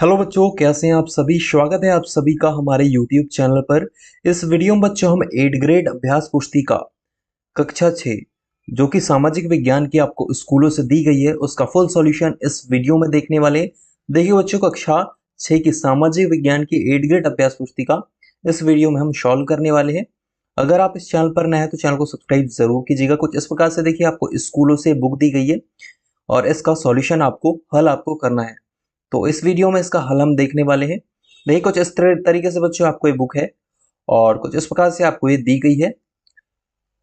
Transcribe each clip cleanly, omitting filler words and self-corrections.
Hello बच्चों, कैसे हैं आप सभी। स्वागत है आप सभी का हमारे YouTube चैनल पर। इस वीडियो में बच्चों हम 8 ग्रेड अभ्यास पुस्तिका कक्षा 6 जो कि सामाजिक विज्ञान की आपको स्कूलों से दी गई है, उसका फुल सॉल्यूशन इस वीडियो में देखने वाले हैं। देखिए बच्चों, कक्षा 6 की सामाजिक विज्ञान की 8 ग्रेड अभ्यास पुस्तिका इस वीडियो में हम सॉल्व करने वाले हैं। अगर आप इस चैनल पर नए हैं तो चैनल को सब्सक्राइब जरूर कीजिएगा। कुछ इस प्रकार से देखिए, आपको स्कूलों से बुक दी गई है और इसका सॉल्यूशन हल आपको करना है। तो इस वीडियो में इसका हल हम देखने वाले हैं। देखिए, कुछ इस तरीके से बच्चों आपको ये बुक है और कुछ इस प्रकार से आपको ये दी गई है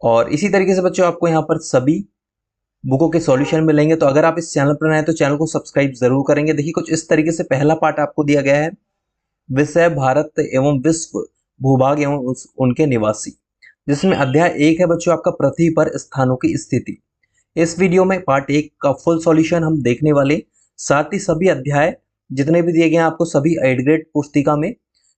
और इसी तरीके से बच्चों आपको यहाँ पर सभी बुकों के सॉल्यूशन मिलेंगे। तो अगर आप इस चैनल पर नए हैं तो चैनल को सब्सक्राइब जरूर करेंगे। देखिए, कुछ इस तरीके से पहला पार्ट आपको दिया गया है, विषय भारत एवं विश्व भूभाग एवं उनके निवासी, जिसमें अध्याय 1 है बच्चों आपका पृथ्वी पर स्थानों की स्थिति। इस वीडियो में पार्ट 1 का फुल सॉल्यूशन हम देखने वाले, साथ ही सभी अध्याय जितने भी दिए गए हैं आपको सभी 8 ग्रेड पुस्तिका में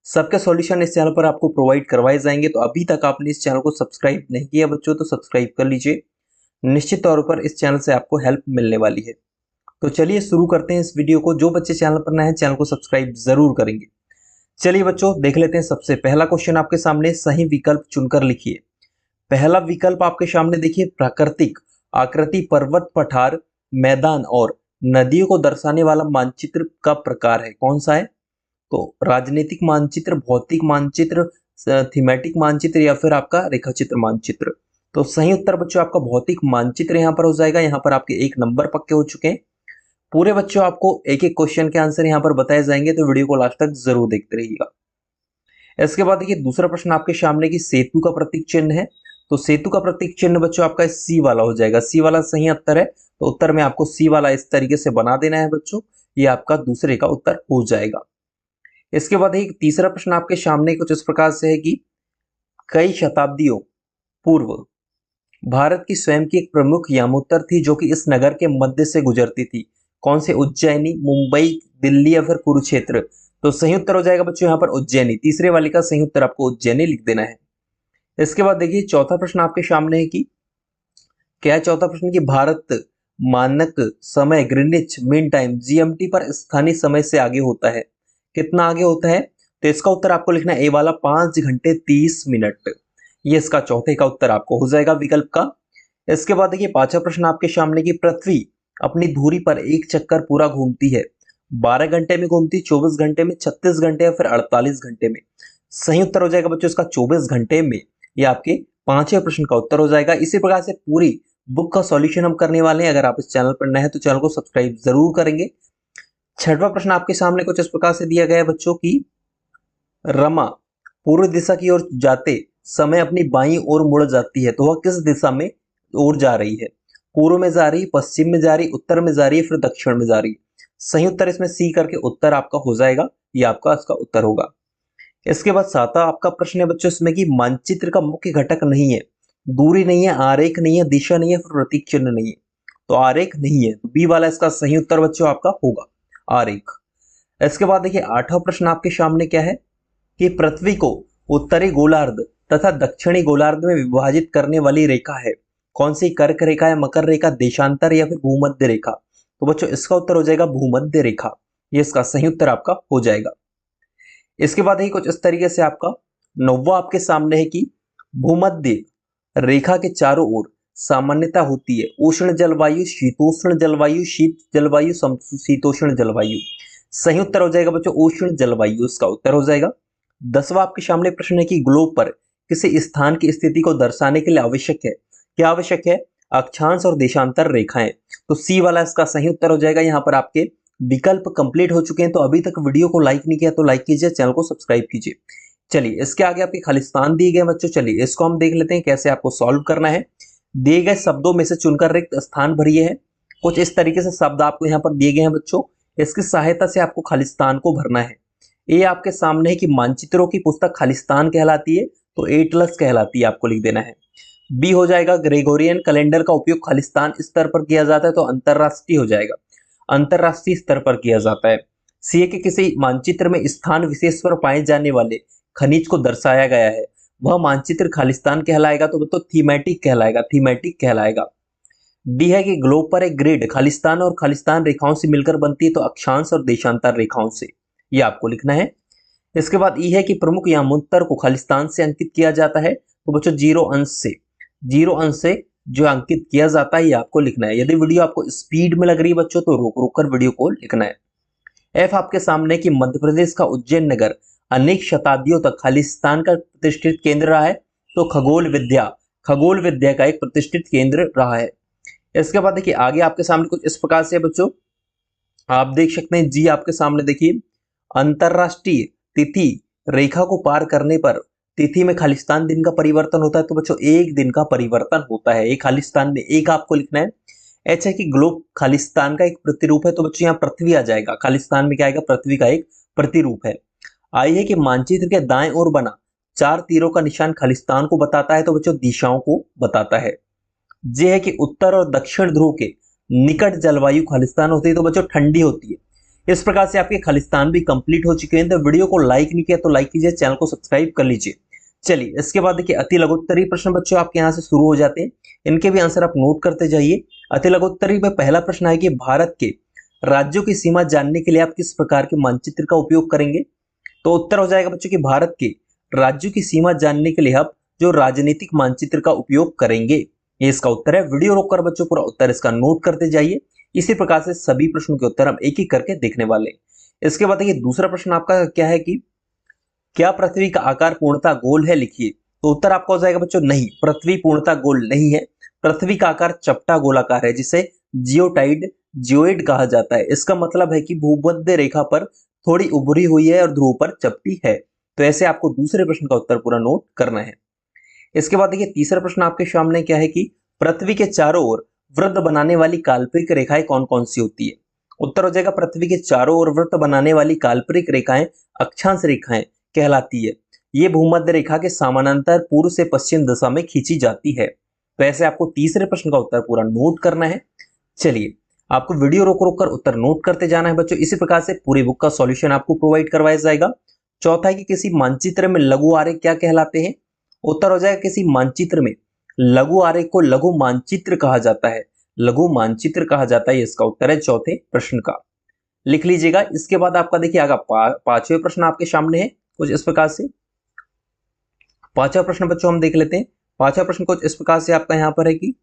सबके सॉल्यूशन इस चैनल पर आपको प्रोवाइड करवाए जाएंगे। तो अभी तक आपने इस चैनल को सब्सक्राइब नहीं किया बच्चों तो सब्सक्राइब कर लीजिए, निश्चित तौर पर इस चैनल से आपको हेल्प मिलने वाली है। तो चलिए शुरू करते हैं इस वीडियो को। जो बच्चे चैनल पर नए हैं चैनल को सब्सक्राइब जरूर करेंगे। चलिए बच्चों, देख लेते हैं। सबसे पहला क्वेश्चन आपके सामने, सही विकल्प चुनकर लिखिए। पहला विकल्प आपके सामने देखिए, प्राकृतिक आकृति पर्वत पठार मैदान और नदियों को दर्शाने वाला मानचित्र का प्रकार है, कौन सा है? तो राजनीतिक मानचित्र, भौतिक मानचित्र, थीमेटिक मानचित्र या फिर आपका रेखाचित्र मानचित्र। तो सही उत्तर बच्चों आपका भौतिक मानचित्र यहाँ पर हो जाएगा। यहाँ पर आपके 1 नंबर पक्के हो चुके हैं। पूरे बच्चों आपको एक एक क्वेश्चन के आंसर यहाँ पर बताए जाएंगे, तो वीडियो को लास्ट तक जरूर देखते रहिएगा। इसके बाद देखिए, दूसरा प्रश्न आपके सामने की सेतु का प्रतीक चिन्ह है। तो सेतु का प्रतीक चिन्ह बच्चों आपका सी वाला हो जाएगा। सी वाला सही उत्तर है। तो उत्तर में आपको सी वाला इस तरीके से बना देना है बच्चों, ये आपका दूसरे का उत्तर हो जाएगा। इसके बाद एक तीसरा प्रश्न आपके सामने कुछ इस प्रकार से है कि कई शताब्दियों पूर्व भारत की स्वयं की एक प्रमुख यामोत्तर थी जो कि इस नगर के मध्य से गुजरती थी, कौन से? उज्जैनी, मुंबई, दिल्ली या फिर कुरुक्षेत्र। तो सही उत्तर हो जाएगा बच्चों यहाँ पर उज्जैनी। तीसरे वाले का सही उत्तर आपको उज्जैनी लिख देना है। इसके बाद देखिए, चौथा प्रश्न आपके सामने है कि क्या है चौथा प्रश्न, कि भारत मानक समय ग्रीनिच मीन टाइम जीएमटी पर स्थानीय समय से आगे होता है, कितना आगे होता है? तो इसका उत्तर आपको लिखना है ए वाला, 5 घंटे 30 मिनट। ये इसका चौथे का उत्तर आपको हो जाएगा विकल्प का। इसके बाद देखिए, पांचवा प्रश्न आपके सामने की पृथ्वी अपनी धुरी पर एक चक्कर पूरा घूमती है, 12 घंटे में घूमती, 24 घंटे में, 36 घंटे या फिर 48 घंटे में। सही उत्तर हो जाएगा बच्चों इसका 24 घंटे में। ये आपके पांचवें प्रश्न का उत्तर हो जाएगा। इसी प्रकार से पूरी बुक का सॉल्यूशन हम करने वाले हैं। अगर आप इस चैनल पर नए हैं तो चैनल को सब्सक्राइब जरूर करेंगे। छठवां प्रश्न आपके सामने कुछ इस प्रकार से दिया गया है बच्चों की, रमा पूर्व दिशा की ओर जाते समय अपनी बाईं ओर मुड़ जाती है, तो वह किस दिशा में ओर जा रही है? पूर्व में जा रही, पश्चिम में जा रही, उत्तर में जा रही है, फिर दक्षिण में जा रही? सही उत्तर इसमें सी करके उत्तर आपका हो जाएगा। ये आपका इसका उत्तर होगा। इसके बाद सातवां आपका प्रश्न है बच्चों इसमें कि मानचित्र का मुख्य घटक नहीं है, दूरी नहीं है, आरेख नहीं है, दिशा नहीं है, फिर प्रतीक चिन्ह नहीं है। तो आरेख नहीं है, तो बी वाला इसका सही उत्तर बच्चों आपका होगा, आरेख। इसके बाद देखिए, आठवां प्रश्न आपके सामने क्या है कि पृथ्वी को उत्तरी गोलार्ध तथा दक्षिणी गोलार्ध में विभाजित करने वाली रेखा है, कौन सी? कर्क रेखा है, मकर रेखा, देशांतर या फिर भूमध्य रेखा? तो बच्चों इसका उत्तर हो जाएगा भूमध्य रेखा। ये इसका सही उत्तर आपका हो जाएगा। इसके बाद ही कुछ इस तरीके से आपका नौवा आपके सामने है कि भूमध्य रेखा के चारों ओर सामान्यता होती है उष्ण जलवायु, शीतोष्ण जलवायु, शीत जलवायु, समशीतोष्ण जलवायु। सही उत्तर हो जाएगा बच्चों उष्ण जलवायु, इसका उत्तर हो जाएगा। 10वां आपके सामने प्रश्न है कि ग्लोब पर किसी स्थान की स्थिति को दर्शाने के लिए आवश्यक है, क्या आवश्यक है? अक्षांश और देशांतर रेखाएं। तो सी वाला इसका सही उत्तर हो जाएगा। यहाँ पर आपके विकल्प कंप्लीट हो चुके हैं। तो अभी तक वीडियो को लाइक नहीं किया तो लाइक कीजिए, चैनल को सब्सक्राइब कीजिए। चलिए, इसके आगे आपके खालिस्तान दिए गए बच्चों, चलिए इसको हम देख लेते हैं कैसे आपको सॉल्व करना है। दिए गए शब्दों में से चुनकर रिक्त स्थान भरिए है। कुछ इस तरीके से शब्द आपको यहाँ पर दिए गए हैं बच्चों, इसकी सहायता से आपको खालिस्तान को भरना है। ये आपके सामने है कि मानचित्रों की पुस्तक खालिस्तान कहलाती है, तो एटलस कहलाती है, आपको लिख देना है। बी हो जाएगा, ग्रेगोरियन कैलेंडर का उपयोग खालिस्तान स्तर पर किया जाता है, तो अंतरराष्ट्रीय हो जाएगा, अंतरराष्ट्रीय स्तर पर किया जाता है। सी के किसी मानचित्र में स्थान विशेष पर पाए जाने वाले खनिज को दर्शाया गया है, वह मानचित्र खालिस्तान कहलाएगा, तो थीमेटिक कहलाएगा, थीमेटिक कहलाएगा। डी है कि ग्लोब पर एक ग्रिड खालिस्तान और खालिस्तान रेखाओं से मिलकर बनती है, तो अक्षांश और देशांतर रेखाओं से। ये आपको लिखना है। इसके बाद ई है कि प्रमुख या मूलतर को खालिस्तान से अंकित किया जाता है, तो बच्चों 0 अंश से जो अंकित किया जाता है ये आपको लिखना है। यदि वीडियो आपको स्पीड में लग रही है बच्चों तो रोक रोक कर वीडियो को लिखना है। एफ आपके सामने कि मध्य प्रदेश का उज्जैन नगर अनेक शताब्दियों तक खालिस्तान का प्रतिष्ठित केंद्र रहा है, तो खगोल विद्या का एक प्रतिष्ठित केंद्र रहा है। इसके बाद देखिए आगे आपके सामने कुछ इस प्रकार से है बच्चों, आप देख सकते हैं जी आपके सामने देखिए, अंतरराष्ट्रीय तिथि रेखा को पार करने पर तिथि में खालिस्तान दिन का परिवर्तन होता है, तो बच्चों एक दिन का परिवर्तन होता है। एक खालिस्तान में एक आपको लिखना है। एच है कि ग्लोब खालिस्तान का एक प्रतिरूप है, तो बच्चों यहाँ पृथ्वी आ जाएगा, खालिस्तान में क्या आएगा, पृथ्वी का एक प्रतिरूप है। आई है कि मानचित्र के दाएं ओर बना 4 तीरों का निशान खालिस्तान को बताता है, तो बच्चों दिशाओं को बताता है। जे है कि उत्तर और दक्षिण ध्रुव के निकट जलवायु खालिस्तान होती है, तो बच्चों ठंडी होती है। इस प्रकार से आपके खालिस्तान भी कंप्लीट हो चुके हैं। तो वीडियो को लाइक नहीं किया तो लाइक कीजिए, चैनल को सब्सक्राइब कर लीजिए। चलिए इसके बाद देखिए अति लघुत्तरीय प्रश्न बच्चों आपके यहाँ से शुरू हो जाते हैं, इनके भी आंसर आप नोट करते जाइए। अति लघुत्तरीय में पहला प्रश्न है कि भारत के राज्यों की सीमा जानने के लिए आप किस प्रकार के मानचित्र का उपयोग करेंगे, तो उत्तर हो जाएगा बच्चों कि भारत के राज्यों की सीमा जानने के लिए आप जो राजनीतिक मानचित्र का उपयोग करेंगे, ये इसका उत्तर है। वीडियो रोककर बच्चों पूरा उत्तर इसका नोट करते जाइए। इसी प्रकार से सभी प्रश्नों के उत्तर हम एक एक करके देखने वाले हैं। इसके बाद देखिए दूसरा प्रश्न आपका क्या है कि क्या पृथ्वी का आकार पूर्णतः गोल है, लिखिए। तो उत्तर आपका हो जाएगा बच्चों नहीं, पृथ्वी पूर्णतः गोल नहीं है। पृथ्वी का आकार चपटा गोलाकार है, जिसे जियोइड कहा जाता है। इसका मतलब है कि भूमध्य रेखा पर थोड़ी उभरी हुई है और ध्रुव पर चपटी है। तो ऐसे आपको दूसरे प्रश्न का उत्तर पूरा नोट करना है। इसके बाद देखिए तीसरा प्रश्न आपके सामने क्या है कि पृथ्वी के चारों ओर वृत्त बनाने वाली काल्पनिक रेखाएं कौन कौन सी होती है। उत्तर हो जाएगा पृथ्वी के चारों ओर वृत्त बनाने वाली काल्पनिक रेखाएं अक्षांश रेखाएं कहलाती है। ये भूमध्य रेखा के समानांतर पूर्व से पश्चिम दिशा में खींची जाती है। तो ऐसे आपको तीसरे प्रश्न का उत्तर पूरा नोट करना है। चलिए आपको वीडियो रोक रोक कर उत्तर नोट करते जाना है बच्चों। इसी प्रकार से पूरी बुक का सॉल्यूशन आपको प्रोवाइड करवाया जाएगा। चौथा है कि किसी मानचित्र में लघु आरेख क्या कहलाते हैं। उत्तर हो जाएगा किसी मानचित्र में लघु आरेख को लघु मानचित्र कहा जाता है, लघु मानचित्र कहा जाता है। इसका उत्तर है चौथे प्रश्न का, लिख लीजिएगा। इसके बाद आपका देखिए आगे पांचवें प्रश्न आपके सामने है कुछ इस प्रकार से। पांचवा प्रश्न बच्चों हम देख लेते हैं। पांचवा प्रश्न कुछ इस प्रकार से आपका यहाँ पर है कि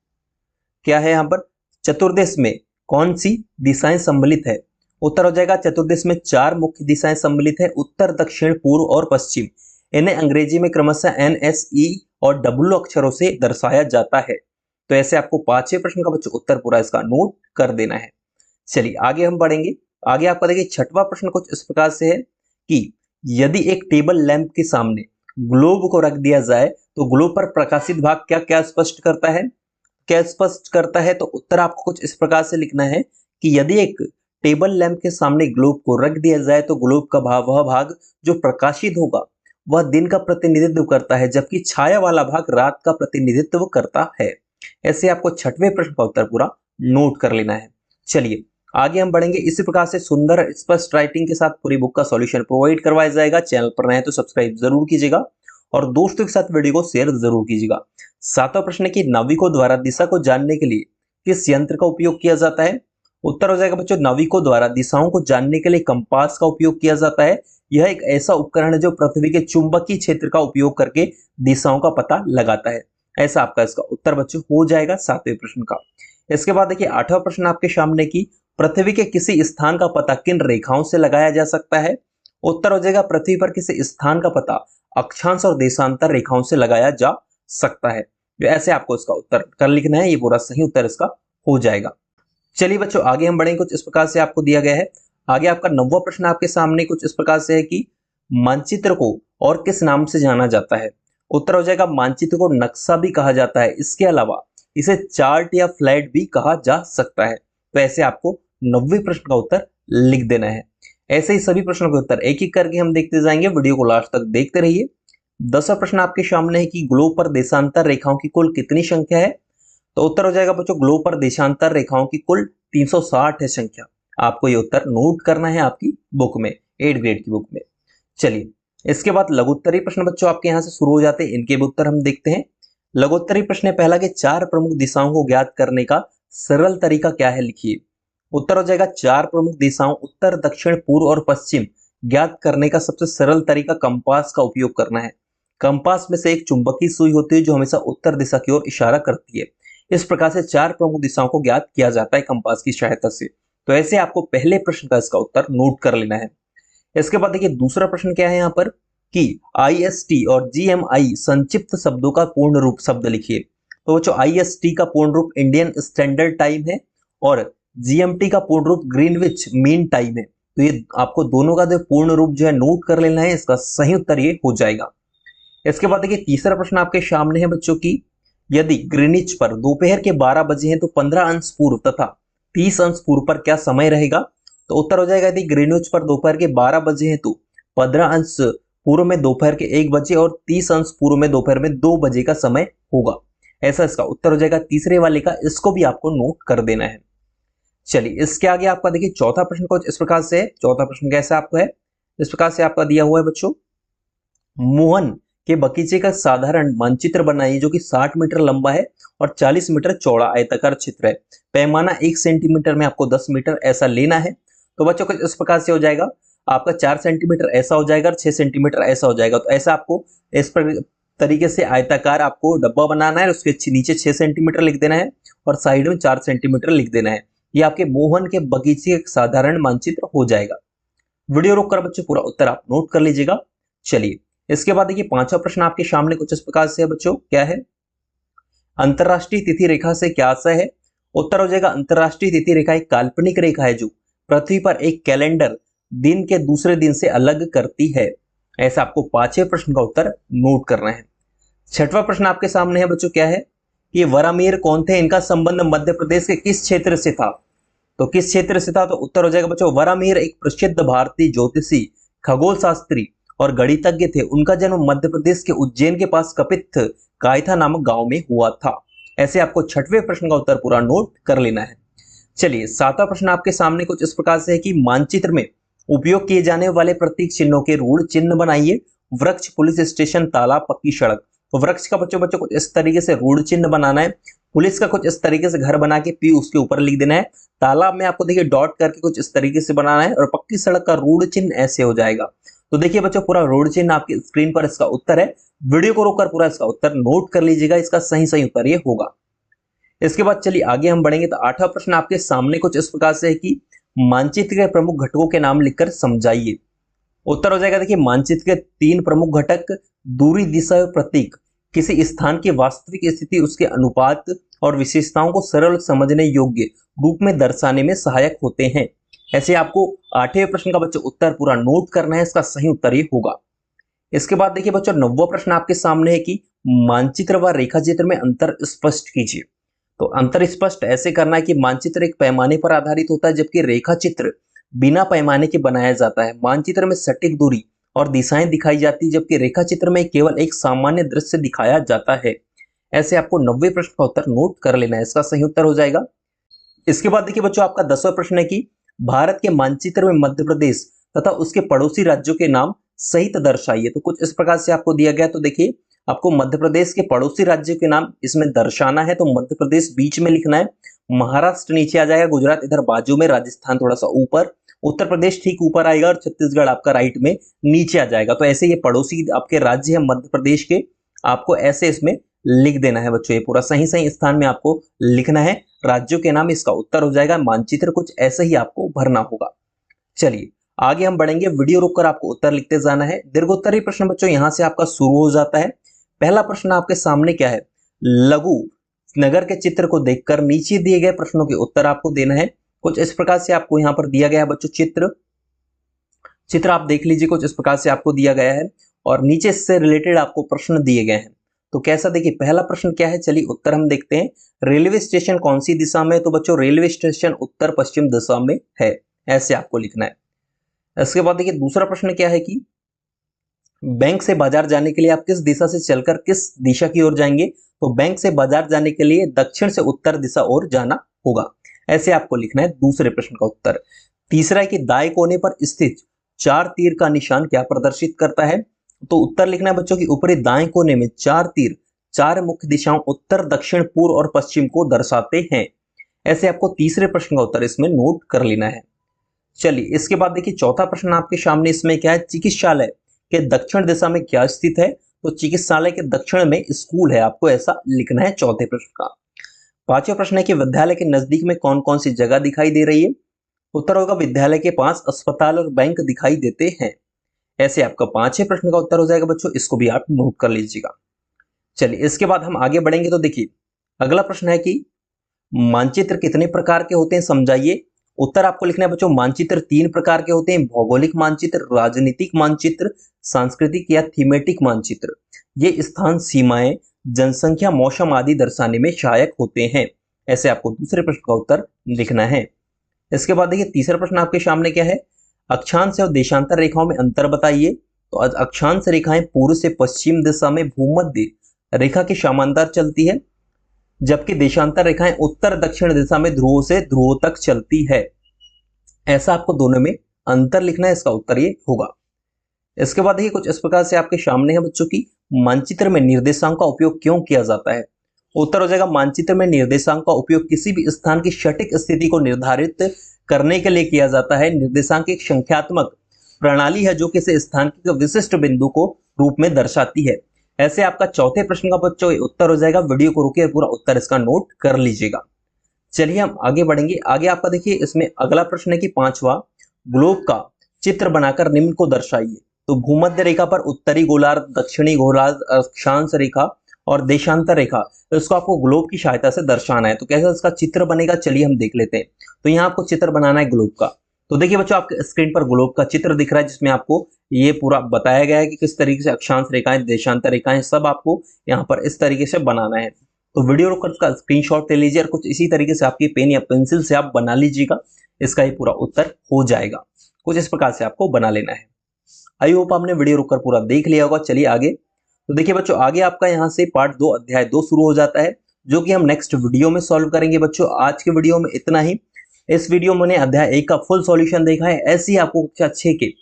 क्या है, यहाँ पर चतुर्देश में कौन सी दिशाएं सम्मिलित है। उत्तर हो जाएगा चतुर्देश में 4 मुख्य दिशाएं सम्मिलित है, उत्तर दक्षिण पूर्व और पश्चिम। इन्हें अंग्रेजी में क्रमशः NSE और W अक्षरों से दर्शाया जाता है। तो ऐसे आपको पांचवें प्रश्न का बच्चों उत्तर पूरा इसका नोट कर देना है। चलिए आगे हम बढ़ेंगे। आगे आपका देखिए छठवां प्रश्न कुछ इस प्रकार से है कि यदि एक टेबल लैंप के सामने ग्लोब को रख दिया जाए तो ग्लोब पर प्रकाशित भाग क्या क्या स्पष्ट करता है, क्या स्पष्ट करता है। तो उत्तर आपको कुछ इस प्रकार से लिखना है कि यदि एक टेबल लैंप के सामने ग्लोब को रख दिया जाए तो ग्लोब का वह भाग जो प्रकाशित होगा वह दिन का प्रतिनिधित्व करता है, जबकि छाया वाला भाग रात का प्रतिनिधित्व करता है। ऐसे आपको छठवें प्रश्न का उत्तर पूरा नोट कर लेना है। चलिए आगे हम बढ़ेंगे। इसी प्रकार से सुंदर स्पष्ट राइटिंग के साथ पूरी बुक का सॉल्यूशन प्रोवाइड करवाया जाएगा। चैनल पर नए हैं तो सब्सक्राइब जरूर कीजिएगा और दोस्तों के साथ वीडियो को शेयर जरूर कीजिएगा। सातवां प्रश्न है कि नाविकों द्वारा दिशा को जानने के लिए किस यंत्र का उपयोग किया जाता है। उत्तर हो जाएगा बच्चों नाविकों द्वारा दिशाओं को जानने के लिए कंपास का उपयोग किया जाता है। यह एक ऐसा उपकरण है जो पृथ्वी के चुंबकीय क्षेत्र का उपयोग करके दिशाओं का पता लगाता है। ऐसा आपका इसका उत्तर बच्चों हो जाएगा सातवें प्रश्न का। इसके बाद देखिए आठवां प्रश्न आपके सामने की पृथ्वी के किसी स्थान का पता किन रेखाओं से लगाया जा सकता है। उत्तर हो जाएगा पृथ्वी पर किसी स्थान का पता अक्षांश और देशांतर रेखाओं से लगाया जा सकता है। तो ऐसे आपको इसका उत्तर कर लिखना है, ये पूरा सही उत्तर इसका हो जाएगा। चलिए बच्चों आगे हम बढ़ेंगे। कुछ इस प्रकार से आपको दिया गया है। आगे आपका 9वां प्रश्न आपके सामने कुछ इस प्रकार से है कि मानचित्र को और किस नाम से जाना जाता है। उत्तर हो जाएगा मानचित्र को नक्शा भी कहा जाता है, इसके अलावा इसे चार्ट या फ्लैट भी कहा जा सकता है। तो ऐसे आपको 9वें प्रश्न का उत्तर लिख देना है। ऐसे ही सभी प्रश्नों के उत्तर एक एक करके हम देखते जाएंगे, वीडियो को लास्ट तक देखते रहिए। 10वां प्रश्न आपके सामने है कि ग्लोब पर देशांतर रेखाओं की कुल कितनी संख्या है। तो उत्तर हो जाएगा बच्चों ग्लोब पर देशांतर रेखाओं की कुल 360 है संख्या। आपको ये उत्तर नोट करना है आपकी बुक में, 8th ग्रेड की बुक में। चलिए इसके बाद लघुत्तरीय प्रश्न बच्चों आपके यहाँ से शुरू हो जाते हैं, इनके भी उत्तर हम देखते हैं। लघुत्तरीय प्रश्न पहला के 4 प्रमुख दिशाओं को ज्ञात करने का सरल तरीका क्या है, लिखिए। उत्तर हो जाएगा 4 प्रमुख दिशाओं उत्तर दक्षिण पूर्व और पश्चिम ज्ञात करने का सबसे सरल तरीका कंपास का उपयोग करना है। कंपास में से एक चुंबकीय सुई होती है जो हमेशा उत्तर दिशा की ओर इशारा करती है। इस प्रकार से 4 प्रमुख दिशाओं को ज्ञात किया जाता है कंपास की सहायता से। तो ऐसे आपको पहले प्रश्न का इसका उत्तर नोट कर लेना है। इसके बाद देखिए दूसरा प्रश्न क्या है यहाँ पर कि IST और GMI संक्षिप्त शब्दों का पूर्ण रूप शब्द लिखिए। तो बच्चों IST का पूर्ण रूप इंडियन स्टैंडर्ड टाइम है और GMT का पूर्ण रूप ग्रीनविच मीन टाइम है। तो ये आपको दोनों का जो पूर्ण रूप जो है नोट कर लेना है, इसका सही उत्तर ये हो जाएगा। इसके बाद देखिए तीसरा प्रश्न आपके सामने है बच्चों की, यदि ग्रीनिच पर दोपहर के 12 बजे हैं तो 15 अंश पूर्व तथा 30 अंश पूर्व पर क्या समय रहेगा? तो उत्तर हो जाएगा यदि ग्रीनिच पर दोपहर के 12 बजे हैं तो 15 अंश पूर्व में दोपहर के 1 बजे और 30 अंश पूर्व में दोपहर में 2 बजे का समय होगा। ऐसा इसका उत्तर हो जाएगा तीसरे वाले का, इसको भी आपको नोट कर देना है। चलिए इसके आगे आपका देखिए चौथा प्रश्न कुछ इस प्रकार से है। चौथा प्रश्न कैसा आपको है, इस प्रकार से आपका दिया हुआ है बच्चों, मोहन के बगीचे का साधारण मानचित्र बनाइए जो कि 60 मीटर लंबा है और 40 मीटर चौड़ा आयताकार चित्र है। पैमाना 1 सेंटीमीटर में आपको 10 मीटर ऐसा लेना है। तो बच्चों कुछ इस प्रकार से हो जाएगा, आपका 4 सेंटीमीटर ऐसा हो जाएगा और 6 सेंटीमीटर ऐसा हो जाएगा। तो ऐसा आपको इस तरीके से आयताकार आपको डब्बा बनाना है, उसके नीचे 6 सेंटीमीटर लिख देना है और साइड में 4 सेंटीमीटर लिख देना है। ये आपके मोहन के बगीचे का साधारण मानचित्र हो जाएगा। वीडियो रोककर बच्चों पूरा उत्तर आप नोट कर लीजिएगा। चलिए इसके बाद देखिए पांचवा प्रश्न आपके सामने कुछ इस प्रकार से है बच्चों, क्या है, अंतरराष्ट्रीय तिथि रेखा से क्या आशय है? उत्तर हो जाएगा अंतरराष्ट्रीय तिथि रेखा एक काल्पनिक रेखा है जो पृथ्वी पर एक कैलेंडर दिन के दूसरे दिन से अलग करती है। ऐसा आपको पांचवें प्रश्न का उत्तर नोट करना है। छठवां प्रश्न आपके सामने है बच्चों, क्या है कि वरामीर कौन थे, इनका संबंध मध्य प्रदेश के किस क्षेत्र से था? तो किस क्षेत्र से था? तो उत्तर हो जाएगा बच्चों वरामीर एक प्रसिद्ध भारतीय ज्योतिषी, खगोल शास्त्री और गणितज्ञ थे। उनका जन्म मध्य प्रदेश के उज्जैन के पास कपित कायथा नामक गांव में हुआ था। ऐसे आपको छठवें प्रश्न का उत्तर पूरा नोट कर लेना है। चलिए सातवां प्रश्न आपके सामने कुछ इस प्रकार से है कि मानचित्र में उपयोग किए जाने वाले प्रतीक चिन्हों के रूढ़ चिन्ह बनाइए। वृक्ष, पुलिस स्टेशन, तालाब, पक्की सड़क। तो वृक्ष का बच्चों कुछ इस तरीके से रूढ़ चिन्ह बनाना है। पुलिस का कुछ इस तरीके से घर बना के पी उसके ऊपर लिख देना है। तालाब में आपको देखिए डॉट करके कुछ इस तरीके से बनाना है और पक्की सड़क का रूढ़ चिन्ह ऐसे हो जाएगा। तो देखिए बच्चों पूरा रूढ़ चिन्ह आपकी स्क्रीन पर इसका उत्तर है। वीडियो को रोककर पूरा इसका उत्तर नोट कर लीजिएगा, इसका सही उत्तर ये होगा। इसके बाद चलिए आगे हम बढ़ेंगे। तो आठवां प्रश्न आपके सामने कुछ इस प्रकार से है कि मानचित्र के प्रमुख घटकों के नाम लिखकर समझाइए। उत्तर हो जाएगा देखिए मानचित्र के 3 प्रमुख घटक दूरी, दिशा और प्रतीक किसी स्थान की वास्तविक स्थिति, उसके अनुपात और विशेषताओं को सरल समझने योग्य रूप में दर्शाने में सहायक होते हैं। ऐसे आपको 8वें प्रश्न का बच्चों उत्तर पूरा नोट करना है, इसका सही उत्तर ये होगा। इसके बाद देखिए बच्चों 9वां प्रश्न आपके सामने है कि मानचित्र व रेखा चित्र में अंतर स्पष्ट कीजिए। तो अंतर स्पष्ट ऐसे करना है कि मानचित्र एक पैमाने पर आधारित होता है जबकि रेखा चित्र बिना पैमाने के बनाया जाता है। मानचित्र में सटीक दूरी और दिशाएं दिखाई जाती है जबकि रेखा चित्र में केवल एक सामान्य दृश्य दिखाया जाता है। ऐसे आपको 90वें प्रश्न का उत्तर नोट कर लेना है, इसका सही उत्तर हो जाएगा। इसके बाद देखिए बच्चों आपका 10वां प्रश्न है कि भारत के मानचित्र में मध्य प्रदेश तथा उसके पड़ोसी राज्यों के नाम सहित दर्शाइए। तो कुछ इस प्रकार से आपको दिया गया। तो देखिए आपको मध्य प्रदेश के पड़ोसी राज्यों के नाम इसमें दर्शाना है। तो मध्य प्रदेश बीच में लिखना है, महाराष्ट्र नीचे आ जाएगा, गुजरात इधर बाजू में, राजस्थान थोड़ा सा ऊपर, उत्तर प्रदेश ठीक ऊपर आएगा और छत्तीसगढ़ आपका राइट में नीचे आ जाएगा। तो ऐसे ये पड़ोसी आपके राज्य है मध्य प्रदेश के, आपको ऐसे इसमें लिख देना है बच्चों। ये पूरा सही स्थान में आपको लिखना है राज्यों के नाम, इसका उत्तर हो जाएगा मानचित्र कुछ ऐसे ही आपको भरना होगा। चलिए आगे हम बढ़ेंगे, वीडियो रोककर आपको उत्तर लिखते जाना है। दीर्घोत्तरीय प्रश्न बच्चों यहां से आपका शुरू हो जाता है। पहला प्रश्न आपके सामने क्या है, लघु नगर के चित्र को देखकर नीचे दिए गए प्रश्नों के उत्तर आपको देना है। कुछ इस प्रकार से आपको यहाँ पर दिया गया है बच्चों चित्र आप देख लीजिए, कुछ इस प्रकार से आपको दिया गया है और नीचे से रिलेटेड आपको प्रश्न दिए गए हैं। तो कैसा, देखिए पहला प्रश्न क्या है, चलिए उत्तर हम देखते हैं। रेलवे स्टेशन कौन सी दिशा में? तो बच्चों रेलवे स्टेशन उत्तर पश्चिम दिशा में है, ऐसे आपको लिखना है। इसके बाद देखिए दूसरा प्रश्न क्या है कि बैंक से बाजार जाने के लिए आप किस दिशा से चलकर किस दिशा की ओर जाएंगे? तो बैंक से बाजार जाने के लिए दक्षिण से उत्तर दिशा ओर जाना होगा, ऐसे आपको लिखना है दूसरे प्रश्न का उत्तर। तीसरा है कि दाएं कोने पर स्थित 4 तीर का निशान क्या प्रदर्शित करता है? तो उत्तर लिखना है बच्चों की ऊपरी दाएं कोने में 4 तीर 4 मुख्य दिशाओं उत्तर, दक्षिण, पूर्व और पश्चिम को दर्शाते हैं। ऐसे आपको तीसरे प्रश्न का उत्तर इसमें नोट कर लेना है। चलिए इसके बाद देखिए चौथा प्रश्न आपके सामने, इसमें क्या है, चिकित्सालय के दक्षिण दिशा में क्या स्थित है? तो चिकित्सालय के दक्षिण में स्कूल है, आपको ऐसा लिखना है चौथे प्रश्न का। पांचवा प्रश्न है कि विद्यालय के नजदीक में कौन कौन सी जगह दिखाई दे रही है? उत्तर होगा विद्यालय के पास अस्पताल और बैंक दिखाई देते हैं। ऐसे आपका पांचवें प्रश्न का उत्तर हो जाएगा बच्चों, इसको भी आप नोट कर लीजिएगा। चलिए इसके बाद हम आगे बढ़ेंगे तो देखिए अगला प्रश्न है कि मानचित्र कितने प्रकार के होते हैं, समझाइए। उत्तर आपको लिखना है बच्चों, मानचित्र 3 प्रकार के होते हैं, भौगोलिक मानचित्र, राजनीतिक मानचित्र, सांस्कृतिक या थीमेटिक मानचित्र। ये स्थान सीमाएं, जनसंख्या, मौसम आदि दर्शाने में सहायक होते हैं। ऐसे आपको दूसरे प्रश्न का उत्तर लिखना है। इसके बाद देखिए तीसरा प्रश्न आपके सामने क्या है, अक्षांश और देशांतर रेखाओं में अंतर बताइए। तो अक्षांश रेखाएं पूर्व से पश्चिम दिशा में भूमध्य रेखा के समांतर चलती है, जबकि देशांतर रेखाएं उत्तर दक्षिण दिशा में ध्रुवों से ध्रुवों तक चलती है। ऐसा आपको दोनों में अंतर लिखना है, इसका उत्तर ये होगा। इसके बाद देखिए कुछ इस प्रकार से आपके सामने है बच्चों की, मानचित्र में निर्देशांक का उपयोग क्यों किया जाता है? उत्तर हो जाएगा, मानचित्र में निर्देशांक का उपयोग किसी भी स्थान की सटीक स्थिति को निर्धारित करने के लिए किया जाता है। निर्देशांक एक संख्यात्मक प्रणाली है जो किसी स्थान के विशिष्ट बिंदु को रूप में दर्शाती है। ऐसे आपका चौथे प्रश्न का बच्चों उत्तर हो जाएगा। वीडियो को रुकिए, पूरा उत्तर इसका नोट कर लीजिएगा। चलिए हम आगे बढ़ेंगे। आगे आपका देखिए इसमें अगला प्रश्न है कि पांचवा, ग्लोब का चित्र बनाकर निम्न को दर्शाइए। तो भूमध्य रेखा पर उत्तरी गोलार्ध, दक्षिणी गोलार्ध, अक्षांश रेखा और देशांतर रेखा, तो इसको आपको ग्लोब की सहायता से दर्शाना है। तो कैसा इसका चित्र बनेगा, चलिए हम देख लेते हैं। तो यहाँ आपको चित्र बनाना है ग्लोब का। तो देखिए बच्चों आपके स्क्रीन पर ग्लोब का चित्र दिख रहा है, जिसमें आपको ये पूरा बताया गया है कि किस तरीके से अक्षांश रेखाएं, देशांतर रेखाएं, सब आपको यहाँ पर इस तरीके से बनाना है। तो वीडियो रोक कर इसका स्क्रीनशॉट ले लीजिए और कुछ इसी तरीके से आपकी पेन या पेंसिल से आप बना लीजिएगा। इसका ये पूरा उत्तर हो जाएगा। कुछ इस प्रकार से आपको बना लेना है। आई होप आपने वीडियो रोककर पूरा देख लिया होगा। चलिए आगे। तो देखिए बच्चों आगे आपका यहाँ से पार्ट 2 अध्याय 2 शुरू हो जाता है, जो कि हम नेक्स्ट वीडियो में सॉल्व करेंगे। बच्चों आज के वीडियो में इतना ही। इस वीडियो में अध्याय 1 का फुल सॉल्यूशन देखा है। ऐसे ही आपको कक्षा 6 के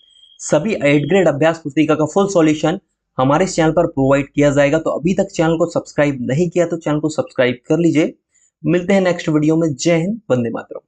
सभी 8 ग्रेड अभ्यास पुस्तिका का फुल सॉल्यूशन हमारे इस चैनल पर प्रोवाइड किया जाएगा। तो अभी तक चैनल को सब्सक्राइब नहीं किया तो चैनल को सब्सक्राइब कर लीजिए। मिलते हैं नेक्स्ट वीडियो में। जय हिंद, वंदे मातरम।